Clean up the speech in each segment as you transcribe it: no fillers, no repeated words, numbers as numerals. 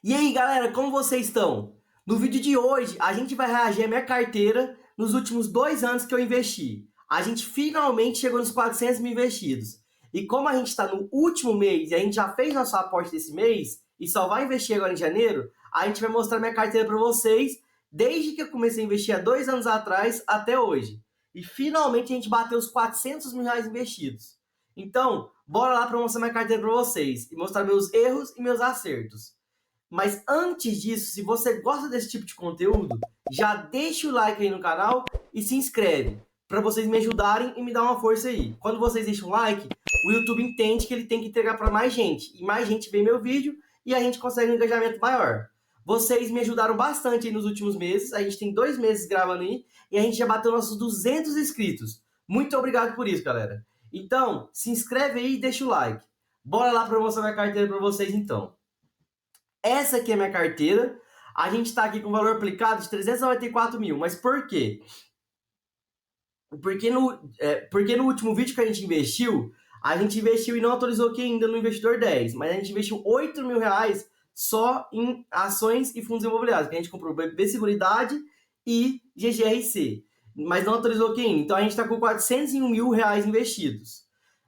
E aí, galera, como vocês estão? No vídeo de hoje, a gente vai reagir à minha carteira nos últimos 2 anos que eu investi. A gente finalmente chegou nos 400 mil investidos. E como a gente está no último mês e a gente já fez nosso aporte desse mês e só vai investir agora em janeiro, a gente vai mostrar minha carteira para vocês desde que eu comecei a investir há 2 anos atrás até hoje. E finalmente a gente bateu os 400 mil reais investidos. Então, bora lá para mostrar minha carteira para vocês e mostrar meus erros e meus acertos. Mas antes disso, se você gosta desse tipo de conteúdo, já deixa o like aí no canal e se inscreve, para vocês me ajudarem e me dar uma força aí. Quando vocês deixam o like, o YouTube entende que ele tem que entregar para mais gente, e mais gente vê meu vídeo e a gente consegue um engajamento maior. Vocês me ajudaram bastante aí nos últimos meses, a gente tem 2 meses gravando aí, e a gente já bateu nossos 200 inscritos. Muito obrigado por isso, galera. Então, se inscreve aí e deixa o like. Bora lá para eu mostrar minha carteira para vocês então. Essa aqui é a minha carteira. A gente está aqui com valor aplicado de 394 mil. Mas por quê? Porque no último vídeo que a gente investiu e não atualizou aqui ainda no Investidor 10. Mas a gente investiu 8 mil reais só em ações e fundos imobiliários. Que a gente comprou BB Seguridade e GGRC. Mas não atualizou aqui ainda. Então a gente está com 401 mil reais investidos.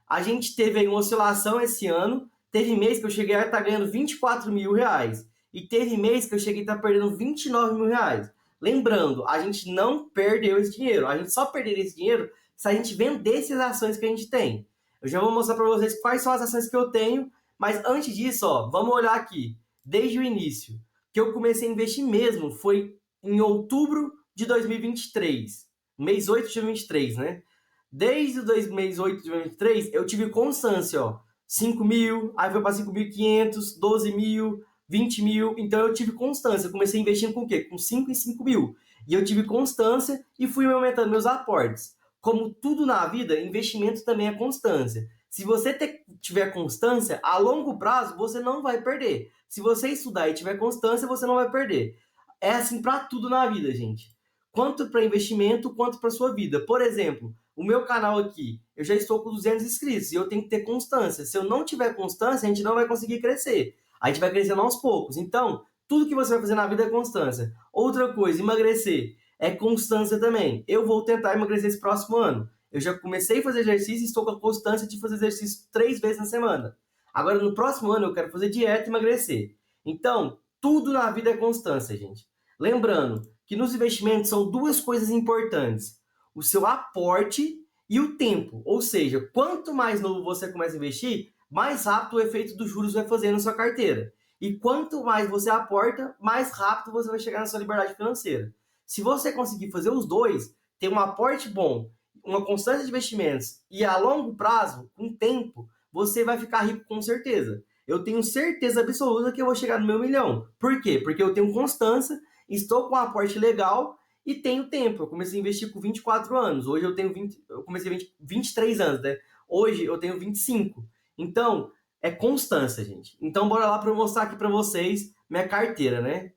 A gente teve aí uma oscilação esse ano. Teve mês que eu cheguei a estar ganhando 24 mil reais. E teve mês que eu cheguei a estar perdendo 29 mil reais. Lembrando, a gente não perdeu esse dinheiro. A gente só perderia esse dinheiro se a gente vendesse as ações que a gente tem. Eu já vou mostrar para vocês quais são as ações que eu tenho. Mas antes disso, ó, vamos olhar aqui. Desde o início, que eu comecei a investir mesmo foi em outubro de 2023. Mês 8 de 2023, né? Desde o mês 8 de 2023, eu tive constância, ó. 5 mil, aí foi para 5.500, 12 mil, 20 mil. Então eu tive constância. Eu comecei investindo com o quê? Com 5 em 5 mil. E eu tive constância e fui aumentando meus aportes. Como tudo na vida, investimento também é constância. Se você tiver constância, a longo prazo você não vai perder. Se você estudar e tiver constância, você não vai perder. É assim para tudo na vida, gente. Quanto para investimento, quanto para sua vida. Por exemplo, o meu canal aqui, eu já estou com 200 inscritos e eu tenho que ter constância. Se eu não tiver constância, a gente não vai conseguir crescer. A gente vai crescendo aos poucos. Então, tudo que você vai fazer na vida é constância. Outra coisa, emagrecer é constância também. Eu vou tentar emagrecer esse próximo ano. Eu já comecei a fazer exercício e estou com a constância de fazer exercício 3 vezes na semana. Agora, no próximo ano, eu quero fazer dieta e emagrecer. Então, tudo na vida é constância, gente. Lembrando que nos investimentos são 2 coisas importantes: o seu aporte e o tempo. Ou seja, quanto mais novo você começa a investir, mais rápido o efeito dos juros vai fazer na sua carteira. E quanto mais você aporta, mais rápido você vai chegar na sua liberdade financeira. Se você conseguir fazer os dois, ter um aporte bom, uma constância de investimentos e a longo prazo, com tempo, você vai ficar rico com certeza. Eu tenho certeza absoluta que eu vou chegar no meu milhão. Por quê? Porque eu tenho constância, estou com um aporte legal e tenho tempo. Eu comecei a investir com 24 anos. Hoje eu tenho 20, eu comecei a 23 anos, né? Hoje eu tenho 25. Então, é constância, gente. Então, bora lá para eu mostrar aqui para vocês minha carteira, né?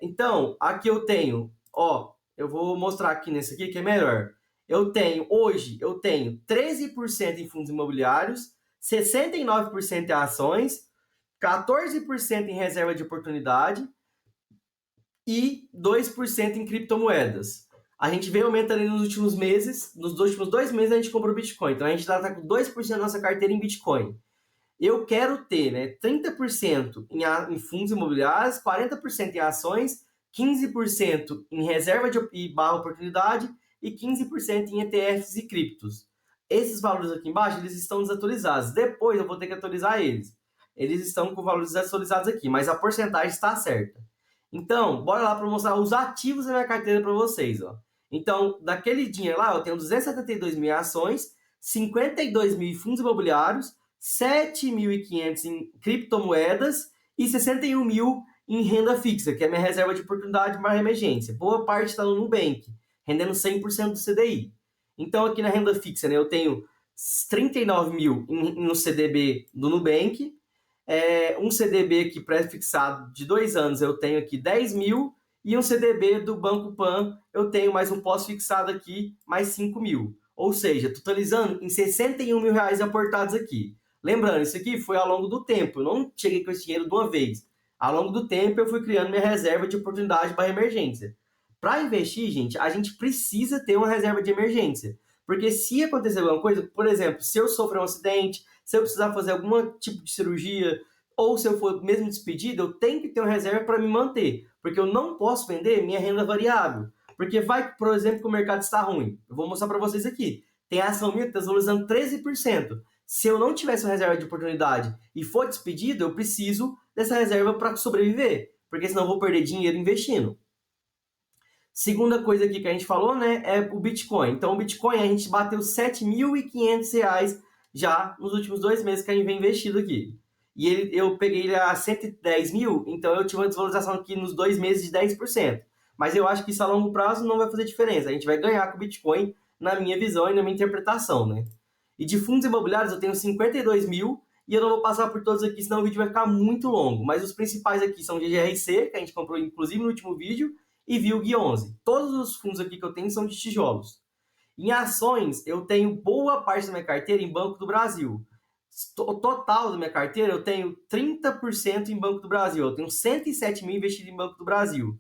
Então, aqui eu tenho, ó, eu vou mostrar aqui nesse aqui que é melhor. Hoje eu tenho 13% em fundos imobiliários, 69% em ações, 14% em reserva de oportunidade e 2% em criptomoedas. A gente veio aumentando nos últimos meses. Nos últimos 2 meses a gente comprou Bitcoin. Então a gente está com 2% da nossa carteira em Bitcoin. Eu quero ter, né, 30% em fundos imobiliários, 40% em ações, 15% em reserva e barra oportunidade e 15% em ETFs e criptos. Esses valores aqui embaixo, eles estão desatualizados. Depois eu vou ter que atualizar eles. Eles estão com valores desatualizados aqui, mas a porcentagem está certa. Então, bora lá para mostrar os ativos da minha carteira para vocês, ó. Então, daquele dinheiro lá, eu tenho 272 mil ações, 52 mil em fundos imobiliários, 7.500 em criptomoedas e 61 mil em renda fixa, que é a minha reserva de oportunidade para emergência. Boa parte está no Nubank, rendendo 100% do CDI. Então, aqui na renda fixa, né, eu tenho 39 mil no CDB do Nubank, um CDB aqui pré-fixado de 2 anos eu tenho aqui 10 mil, e um CDB do Banco Pan eu tenho mais um pós-fixado aqui, mais 5 mil. Ou seja, totalizando em 61 mil reais aportados aqui. Lembrando, isso aqui foi ao longo do tempo, eu não cheguei com esse dinheiro de uma vez. Ao longo do tempo, eu fui criando minha reserva de oportunidade para emergência. Para investir, gente, a gente precisa ter uma reserva de emergência. Porque se acontecer alguma coisa, por exemplo, se eu sofrer um acidente, se eu precisar fazer algum tipo de cirurgia, ou se eu for mesmo despedido, eu tenho que ter uma reserva para me manter. Porque eu não posso vender minha renda variável. Porque vai, por exemplo, que o mercado está ruim. Eu vou mostrar para vocês aqui. Tem a ação minha que está valorizando 13%. Se eu não tivesse uma reserva de oportunidade e for despedido, eu preciso dessa reserva para sobreviver. Porque senão eu vou perder dinheiro investindo. Segunda coisa aqui que a gente falou, né, é o Bitcoin. Então, o Bitcoin, a gente bateu R$ 7.500 já nos últimos 2 meses que a gente vem investido aqui. E eu peguei ele a 110 mil, então eu tive uma desvalorização aqui nos 2 meses de 10%. Mas eu acho que isso a longo prazo não vai fazer diferença. A gente vai ganhar com o Bitcoin, na minha visão e na minha interpretação, né? E de fundos imobiliários eu tenho 52 mil, e eu não vou passar por todos aqui, senão o vídeo vai ficar muito longo. Mas os principais aqui são de GRC, que a gente comprou inclusive no último vídeo, e VILG 11. Todos os fundos aqui que eu tenho são de tijolos. Em ações, eu tenho boa parte da minha carteira em Banco do Brasil. O total da minha carteira, eu tenho 30% em Banco do Brasil. Eu tenho 107 mil investido em Banco do Brasil.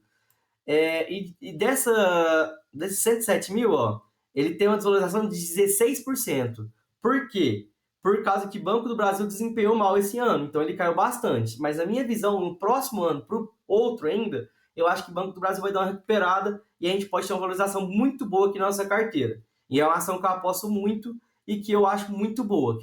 Desses 107 mil, ó, ele tem uma desvalorização de 16%. Por quê? Por causa que Banco do Brasil desempenhou mal esse ano, então ele caiu bastante. Mas na minha visão, no próximo ano, para o outro ainda, eu acho que o Banco do Brasil vai dar uma recuperada e a gente pode ter uma valorização muito boa aqui na nossa carteira. E é uma ação que eu aposto muito e que eu acho muito boa.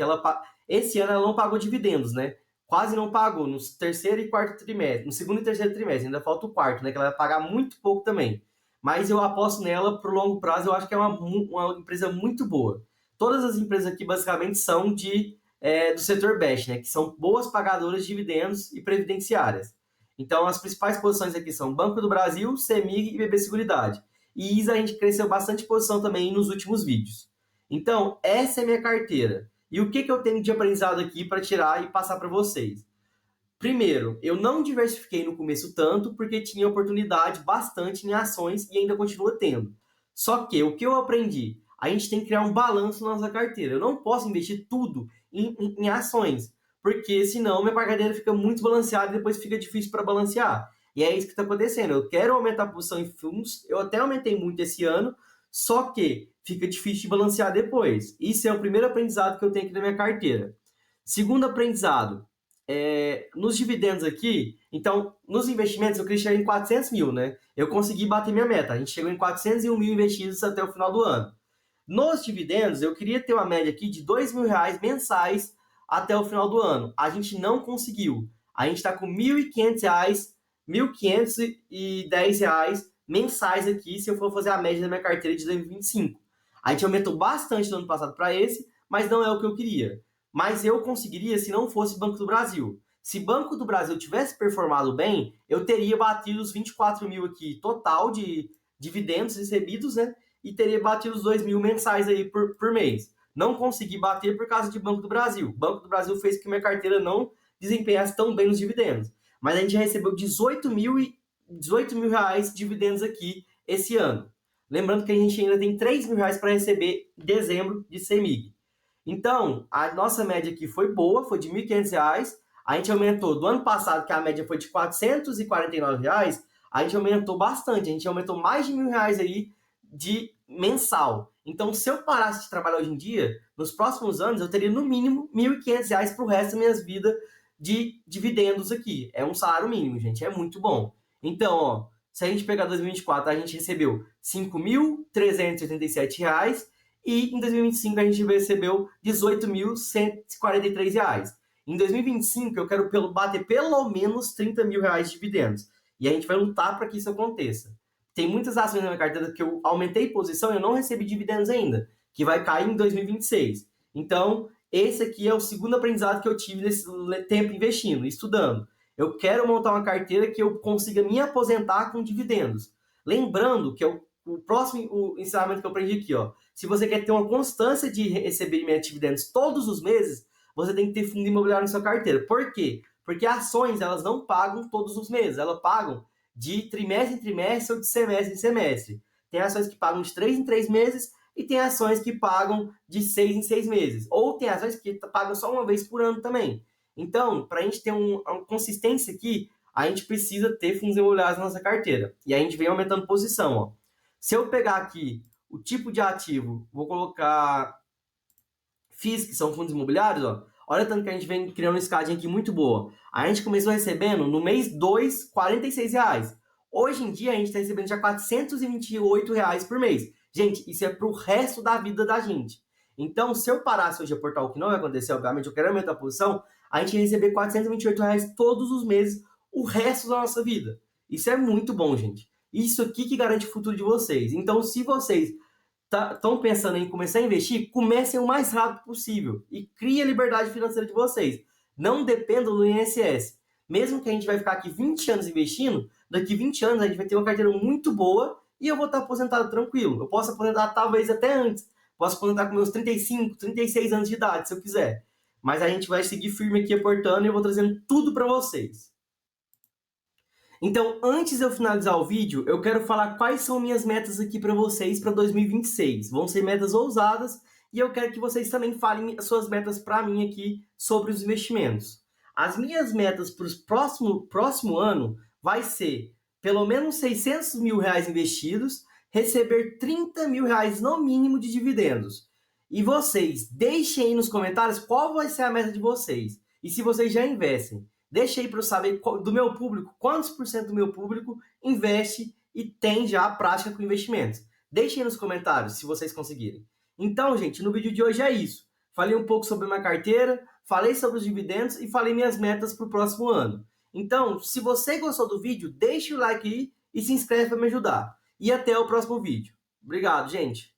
Esse ano ela não pagou dividendos, né? Quase não pagou no terceiro e quarto trimestre, no segundo e terceiro trimestre, ainda falta o quarto, né? Que ela vai pagar muito pouco também. Mas eu aposto nela pro longo prazo, eu acho que é uma empresa muito boa. Todas as empresas aqui basicamente são do setor BEST, né? Que são boas pagadoras de dividendos e previdenciárias. Então, as principais posições aqui são Banco do Brasil, CEMIG e BB Seguridade. E ISA a gente cresceu bastante posição também nos últimos vídeos. Então, essa é a minha carteira. E o que eu tenho de aprendizado aqui para tirar e passar para vocês? Primeiro, eu não diversifiquei no começo tanto porque tinha oportunidade bastante em ações e ainda continua tendo. Só que o que eu aprendi? A gente tem que criar um balanço na nossa carteira. Eu não posso investir tudo em ações, porque senão minha carteira fica muito balanceada e depois fica difícil para balancear. E é isso que está acontecendo. Eu quero aumentar a posição em fundos, eu até aumentei muito esse ano, só que fica difícil de balancear depois. Isso é o primeiro aprendizado que eu tenho aqui na minha carteira. Segundo aprendizado, nos dividendos aqui, então, nos investimentos eu queria chegar em 400 mil, né? Eu consegui bater minha meta, a gente chegou em 401 mil investidos até o final do ano. Nos dividendos, eu queria ter uma média aqui de R$ 2.000 mensais até o final do ano. A gente não conseguiu. A gente está com R$ 1.500, R$ 1.510 mensais aqui, se eu for fazer a média da minha carteira de 2025. A gente aumentou bastante no ano passado para esse, mas não é o que eu queria. Mas eu conseguiria se não fosse Banco do Brasil. Se Banco do Brasil tivesse performado bem, eu teria batido os 24 mil aqui total de dividendos recebidos, né? E teria batido os 2 mil mensais aí por mês. Não consegui bater por causa de Banco do Brasil. Banco do Brasil fez que minha carteira não desempenhasse tão bem nos dividendos. Mas a gente já recebeu 18 mil reais de dividendos aqui esse ano. Lembrando que a gente ainda tem 3 mil reais para receber em dezembro de CEMIG. Então, a nossa média aqui foi boa, foi de R$ 1.500. A gente aumentou do ano passado, que a média foi de R$ 449, a gente aumentou bastante. A gente aumentou mais de R$ 1.000 aí de mensal. Então, se eu parasse de trabalhar hoje em dia, nos próximos anos, eu teria no mínimo R$ 1.500 para o resto da minha vida de dividendos aqui. É um salário mínimo, gente, é muito bom. Então, ó, se a gente pegar 2024, a gente recebeu R$ 5.387 e em 2025 a gente recebeu R$ 18.143. Em 2025 eu quero bater pelo menos R$ 30 mil de dividendos. E a gente vai lutar para que isso aconteça. Tem muitas ações na minha carteira que eu aumentei posição e eu não recebi dividendos ainda, que vai cair em 2026. Então, esse aqui é o segundo aprendizado que eu tive nesse tempo investindo, estudando. Eu quero montar uma carteira que eu consiga me aposentar com dividendos. Lembrando que o próximo ensinamento que eu aprendi aqui, ó. Se você quer ter uma constância de receber dividendos todos os meses, você tem que ter fundo imobiliário na sua carteira. Por quê? Porque ações, elas não pagam todos os meses, elas pagam de trimestre em trimestre ou de semestre em semestre. Tem ações que pagam de 3 em 3 meses e tem ações que pagam de 6 em 6 meses. Ou tem ações que pagam só uma vez por ano também. Então, para a gente ter uma consistência aqui, a gente precisa ter fundos imobiliários na nossa carteira. E a gente vem aumentando posição, ó. Se eu pegar aqui o tipo de ativo, vou colocar FIIs, que são fundos imobiliários, ó. Olha tanto que a gente vem criando uma escadinha aqui muito boa. A gente começou recebendo, no mês 2, R$ 46. Hoje em dia, a gente está recebendo já R$ 428 por mês. Gente, isso é pro resto da vida da gente. Então, se eu parasse hoje a aportar, o que não vai acontecer, obviamente, eu quero aumentar a posição, a gente ia receber R$ 428 todos os meses, o resto da nossa vida. Isso é muito bom, gente. Isso aqui que garante o futuro de vocês. Então, se vocês estão pensando em começar a investir, comecem o mais rápido possível e criem a liberdade financeira de vocês. Não dependam do INSS. Mesmo que a gente vai ficar aqui 20 anos investindo, daqui 20 anos a gente vai ter uma carteira muito boa e eu vou estar aposentado tranquilo. Eu posso aposentar talvez até antes. Posso aposentar com meus 35, 36 anos de idade, se eu quiser. Mas a gente vai seguir firme aqui aportando e eu vou trazendo tudo para vocês. Então, antes de eu finalizar o vídeo, eu quero falar quais são minhas metas aqui para vocês para 2026. Vão ser metas ousadas e eu quero que vocês também falem as suas metas para mim aqui sobre os investimentos. As minhas metas para o próximo ano vai ser pelo menos R$ 600 mil investidos, receber R$ 30 mil no mínimo de dividendos. E vocês, deixem aí nos comentários qual vai ser a meta de vocês. E se vocês já investem. Deixa aí para eu saber do meu público, quantos por cento do meu público investe e tem já a prática com investimentos. Deixem aí nos comentários, se vocês conseguirem. Então, gente, no vídeo de hoje é isso. Falei um pouco sobre a minha carteira, falei sobre os dividendos e falei minhas metas para o próximo ano. Então, se você gostou do vídeo, deixe o like aí e se inscreve para me ajudar. E até o próximo vídeo. Obrigado, gente!